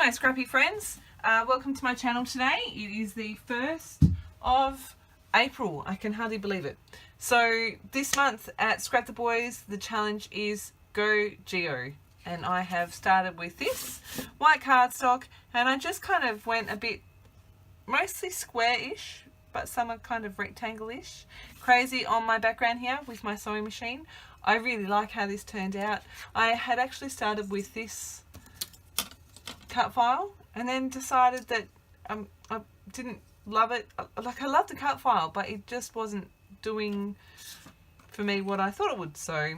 my scrappy friends, welcome to my channel today. It is the 1st of April. I can hardly believe it. So this month at Scrap the Boys, the challenge is Go Geo, and I have started with this white cardstock, and I just kind of went a bit mostly square-ish, but some are kind of rectangle-ish. Crazy on my background here with my sewing machine. I really like how this turned out. I had actually started with this cut file and then decided that I didn't love it. Like, I love the cut file, but it just wasn't doing for me what I thought it would, so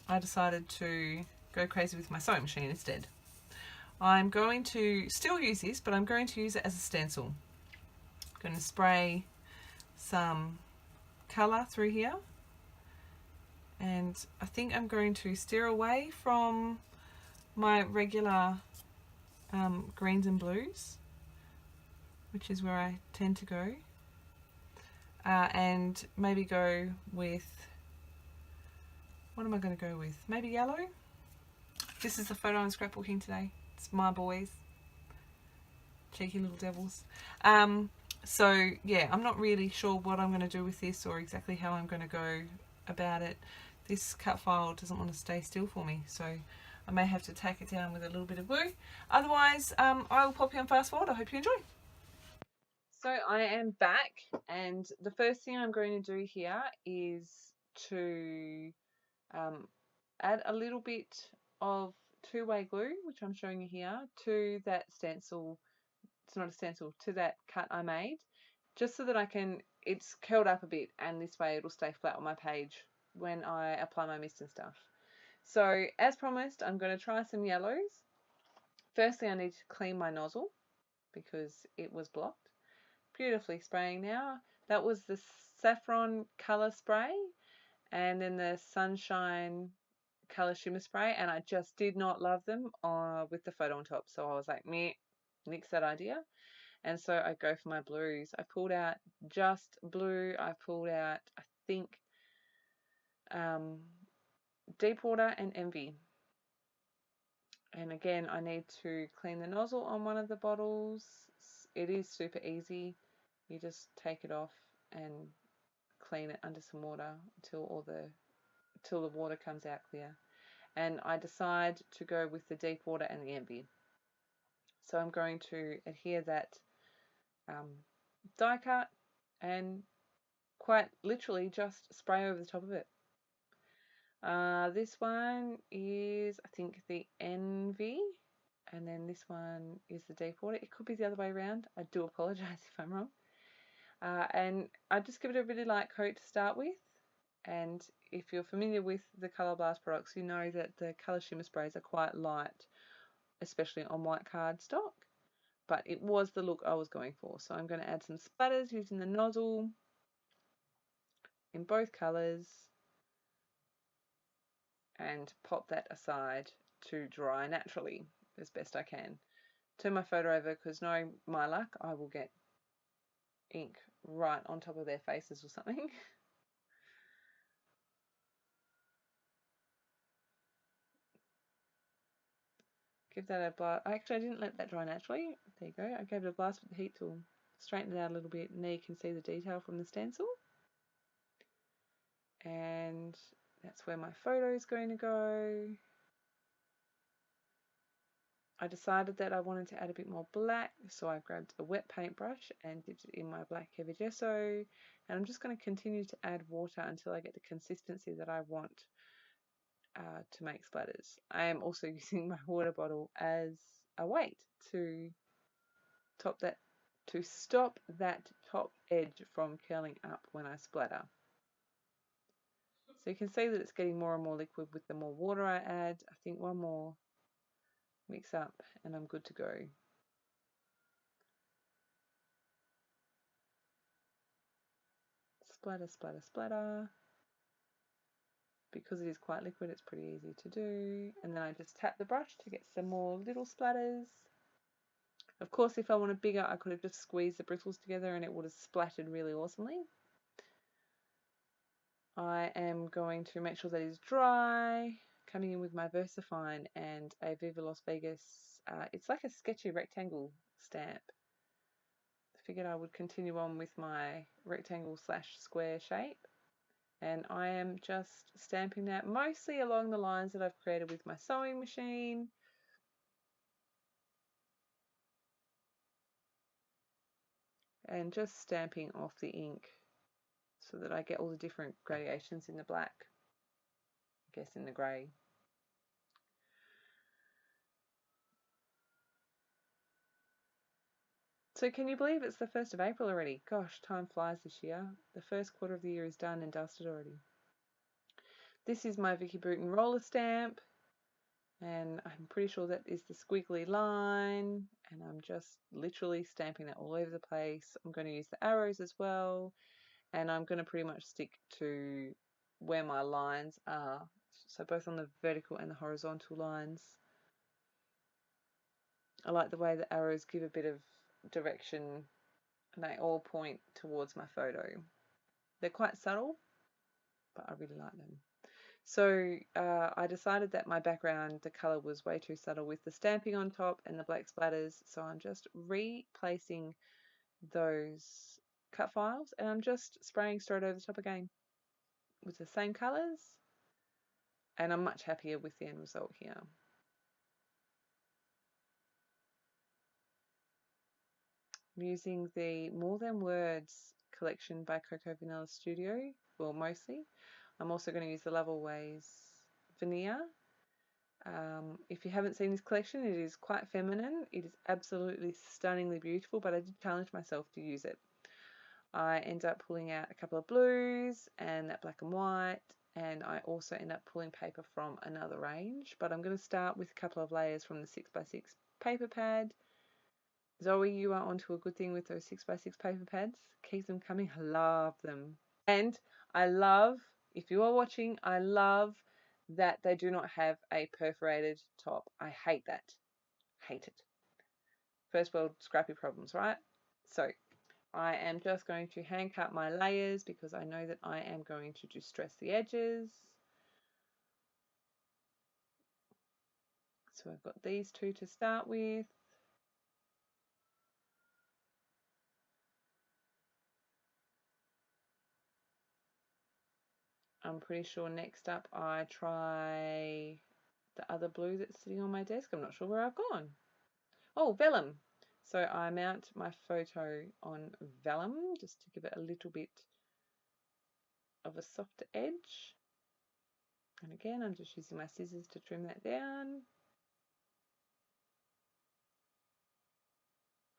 I decided to go crazy with my sewing machine instead. I'm going to still use this, but I'm going to use it as a stencil. I'm going to spray some colour through here, and I think I'm going to steer away from my regular greens and blues, which is where I tend to go, and maybe go with, what am I going to go with? Maybe yellow. This is the photo I'm scrapbooking today. It's my boys, cheeky little devils. So yeah, I'm not really sure what I'm going to do with this or exactly how I'm going to go about it. This cut file doesn't want to stay still for me, so I may have to tack it down with a little bit of glue. Otherwise, I will pop you on fast forward. I hope you enjoy. So I am back, and the first thing I'm going to do here is to add a little bit of two-way glue, which I'm showing you here, to that stencil. It's not a stencil, to that cut I made, just so that I can, it's curled up a bit, and this way it'll stay flat on my page when I apply my mist and stuff. So as promised, I'm going to try some yellows. Firstly, I need to clean my nozzle because it was blocked. Beautifully spraying now. That was the saffron colour spray, and then the sunshine colour shimmer spray, and I just did not love them with the photo on top, so I was like, meh, nix that idea. And so I go for my blues. I pulled out just blue. I pulled out, I think, Deep Water and Envy. And again, I need to clean the nozzle on one of the bottles. It is super easy. You just take it off and clean it under some water until the water comes out clear. And I decide to go with the Deep Water and the Envy. So I'm going to adhere that die cut and quite literally just spray over the top of it. This one is, I think, the Envy, and then this one is the Deep Water. It could be the other way around. I do apologise if I'm wrong. And I just give it a really light coat to start with. And if you're familiar with the Colour Blast products, you know that the colour shimmer sprays are quite light, especially on white cardstock. But it was the look I was going for. So I'm going to add some splatters using the nozzle in both colours and pop that aside to dry naturally as best I can. Turn my photo over, because knowing my luck, I will get ink right on top of their faces or something. Give that a blast. Actually, I didn't let that dry naturally. There you go. I gave it a blast with the heat tool. Straighten it out a little bit, and there you can see the detail from the stencil. And that's where my photo is going to go. I decided that I wanted to add a bit more black, so I grabbed a wet paintbrush and dipped it in my black heavy gesso, and I'm just going to continue to add water until I get the consistency that I want to make splatters. I am also using my water bottle as a weight to stop that top edge from curling up when I splatter. So you can see that it's getting more and more liquid with the more water I add. I think one more mix up and I'm good to go. Splatter, splatter, splatter. Because it is quite liquid, it's pretty easy to do. And then I just tap the brush to get some more little splatters. Of course, if I wanted bigger, I could have just squeezed the bristles together and it would have splattered really awesomely. I am going to make sure that is dry. coming in with my VersaFine and a Viva Las Vegas. It's like a sketchy rectangle stamp. I figured I would continue on with my rectangle / square shape. And I am just stamping that mostly along the lines that I've created with my sewing machine. And just stamping off the ink so that I get all the different gradations in the black, I guess in the grey. So can you believe it's the 1st of April already? Gosh, time flies this year. The first quarter of the year is done and dusted already. This is my Vicky Bruton roller stamp, and I'm pretty sure that is the squiggly line, and I'm just literally stamping that all over the place. I'm going to use the arrows as well, and I'm going to pretty much stick to where my lines are, so both on the vertical and the horizontal lines. I like the way the arrows give a bit of direction and they all point towards my photo. They're quite subtle, but I really like them. So I decided that my background, the colour was way too subtle with the stamping on top and the black splatters, so I'm just replacing those cut files and I'm just spraying straight over the top again with the same colours, and I'm much happier with the end result here. I'm using the More Than Words collection by Coco Vanilla Studio, well mostly. I'm also going to use the Love Always veneer. If you haven't seen this collection, it is quite feminine. It is absolutely stunningly beautiful, but I did challenge myself to use it. I end up pulling out a couple of blues and that black and white, and I also end up pulling paper from another range, but I'm going to start with a couple of layers from the 6x6 paper pad. Zoe, you are onto a good thing with those 6x6 paper pads. Keep them coming. I love them. And I love, if you are watching, I love that they do not have a perforated top. I hate that. Hate it. First world scrappy problems, right? So I am just going to hand cut my layers because I know that I am going to distress the edges. So I've got these two to start with. I'm pretty sure next up I try the other blue that's sitting on my desk. I'm not sure where I've gone. Oh, vellum. So I mount my photo on vellum just to give it a little bit of a softer edge. And again, I'm just using my scissors to trim that down.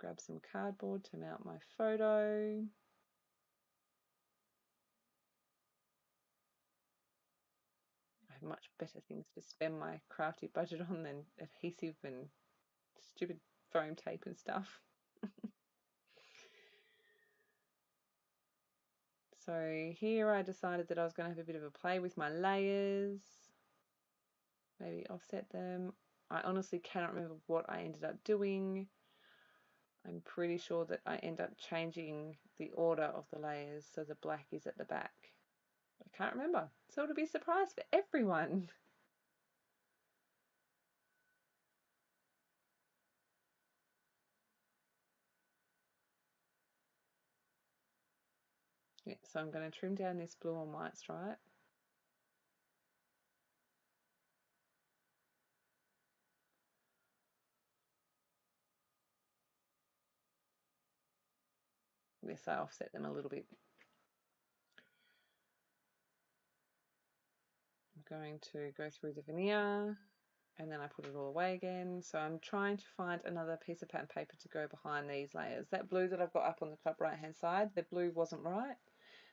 Grab some cardboard to mount my photo. I have much better things to spend my crafty budget on than adhesive and stupid foam tape and stuff. So here I decided that I was going to have a bit of a play with my layers, maybe offset them. I honestly cannot remember what I ended up doing. I'm pretty sure that I end up changing the order of the layers so the black is at the back. I can't remember, so it'll be a surprise for everyone. Yeah, so I'm going to trim down this blue and white stripe. Yes, I offset them a little bit. I'm going to go through the veneer and then I put it all away again. So I'm trying to find another piece of pattern paper to go behind these layers. That blue that I've got up on the top right hand side, the blue wasn't right.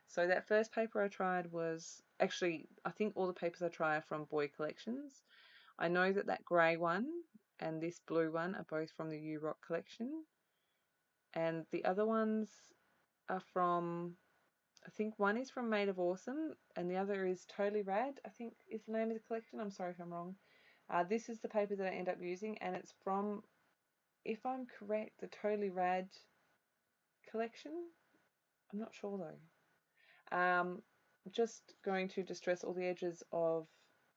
So that first paper I tried was, actually I think all the papers I try are from Boy Collections. I know that that grey one and this blue one are both from the U Rock collection, and the other ones are from, I think one is from Made of Awesome and the other is Totally Rad, I think is the name of the collection. I'm sorry if I'm wrong. This is the paper that I end up using, and it's from, if I'm correct, the Totally Rad collection. I'm not sure though. Just going to distress all the edges of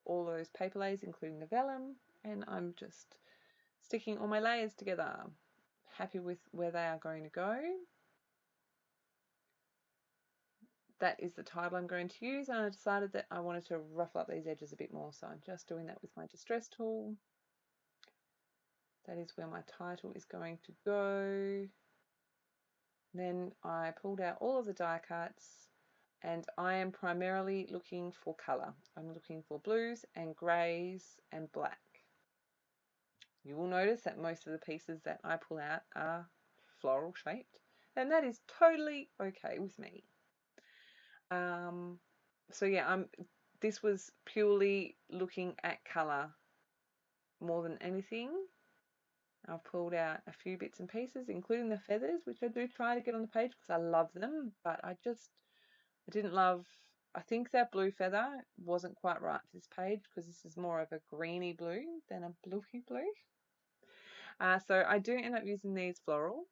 all those paper layers, including the vellum, and I'm just sticking all my layers together. Happy with where they are going to go. That is the title I'm going to use, and I decided that I wanted to ruffle up these edges a bit more, so I'm just doing that with my distress tool. That is where my title is going to go. Then I pulled out all of the die cuts, and I am primarily looking for colour. I'm looking for blues and greys and black. You will notice that most of the pieces that I pull out are floral shaped, and that is totally okay with me. So yeah, this was purely looking at colour more than anything. I've pulled out a few bits and pieces, including the feathers, which I do try to get on the page because I love them, but I didn't love, I think that blue feather wasn't quite right for this page because this is more of a greeny blue than a bluey blue. So I do end up using these florals,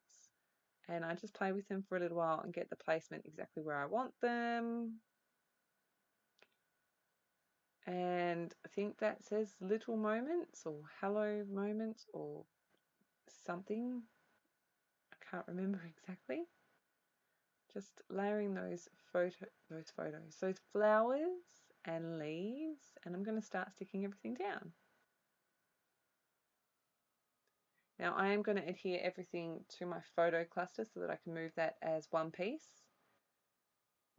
and I just play with them for a little while and get the placement exactly where I want them. And I think that says little moments or hello moments or something. I can't remember exactly. Just layering those flowers and leaves, and I'm going to start sticking everything down. Now I am going to adhere everything to my photo cluster so that I can move that as one piece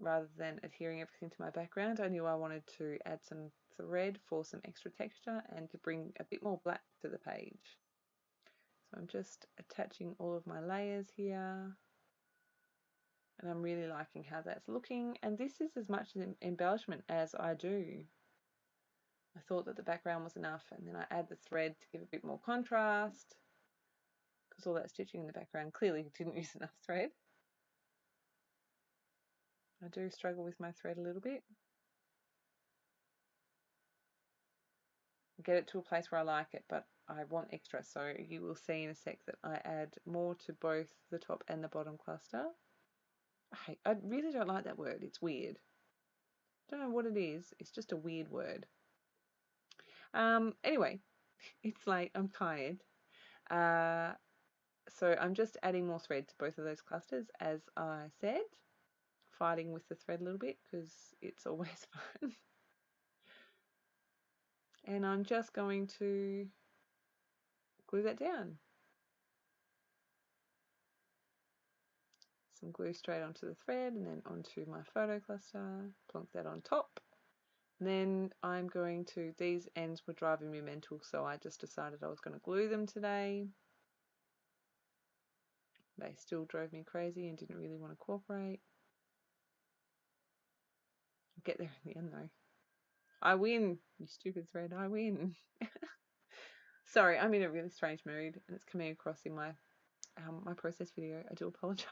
rather than adhering everything to my background. I knew I wanted to add some thread for some extra texture and to bring a bit more black to the page. So I'm just attaching all of my layers here, and I'm really liking how that's looking, and this is as much an embellishment as I do. I thought that the background was enough, and then I add the thread to give a bit more contrast because all that stitching in the background clearly didn't use enough thread. I do struggle with my thread a little bit. Get it to a place where I like it, but I want extra, so you will see in a sec that I add more to both the top and the bottom cluster. I really don't like that word. It's weird. Don't know what it is. It's just a weird word. Anyway, it's late. I'm tired. So I'm just adding more thread to both of those clusters, as I said, fighting with the thread a little bit because it's always fun. And I'm just going to glue that down. Some glue straight onto the thread and then onto my photo cluster, plonk that on top. And then I'm going to, these ends were driving me mental, so I just decided I was going to glue them today. They still drove me crazy and didn't really want to cooperate. I'll get there in the end though. I win, you stupid thread, I win. Sorry, I'm in a really strange mood and it's coming across in my my process video. I do apologise.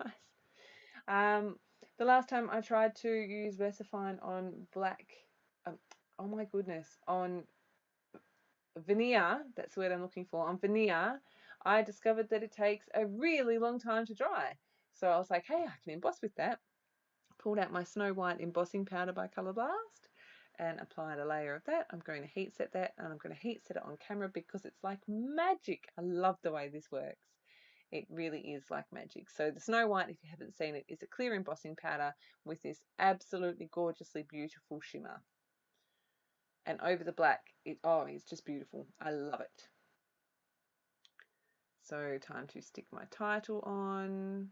The last time I tried to use VersaFine on black, oh my goodness, on veneer, that's the word I'm looking for, on veneer, I discovered that it takes a really long time to dry. So I was like, hey, I can emboss with that. Pulled out my Snow White embossing powder by Colour Blast and applied a layer of that. I'm going to heat set that, and I'm going to heat set it on camera because it's like magic. I love the way this works. It really is like magic. So the Snow White, if you haven't seen it, is a clear embossing powder with this absolutely gorgeously beautiful shimmer. And over the black, it's just beautiful. I love it. So time to stick my title on.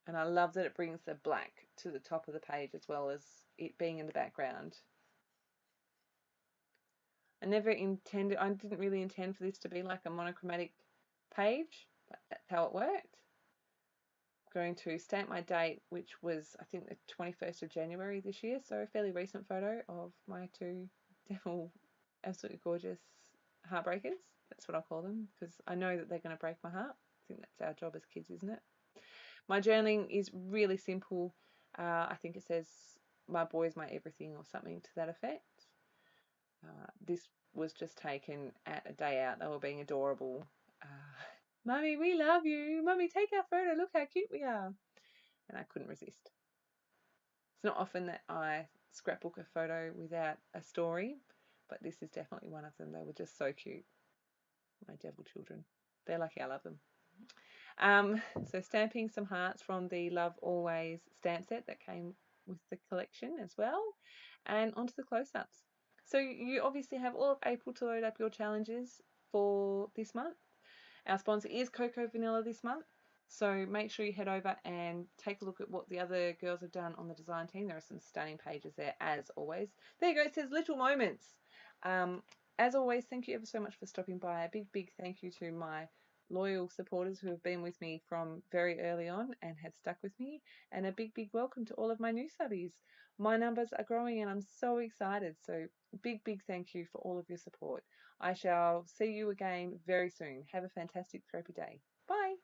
And I love that it brings the black to the top of the page as well as it being in the background. I didn't really intend for this to be like a monochromatic page, but that's how it worked. I'm going to stamp my date, which was, I think, the 21st of January this year, so a fairly recent photo of my two devil, absolutely gorgeous heartbreakers. That's what I call them, because I know that they're going to break my heart. I think that's our job as kids, isn't it? My journaling is really simple. I think it says, my boy's my everything or something to that effect. This was just taken at a day out. They were being adorable. Mummy, we love you. Mummy, take our photo. Look how cute we are. And I couldn't resist. It's not often that I scrapbook a photo without a story, but this is definitely one of them. They were just so cute. My devil children. They're lucky I love them. So stamping some hearts from the Love Always stamp set that came with the collection as well, and onto the close-ups. So you obviously have all of April to load up your challenges for this month. Our sponsor is Cocoa Vanilla this month, so make sure you head over and take a look at what the other girls have done on the design team. There are some stunning pages there, as always. There you go, it says Little Moments. As always, thank you ever so much for stopping by. A big thank you to my loyal supporters who have been with me from very early on and have stuck with me, and a big welcome to all of my new subbies. My numbers are growing and I'm so excited, so big thank you for all of your support. I shall see you again very soon. Have a fantastic scrappy day. Bye.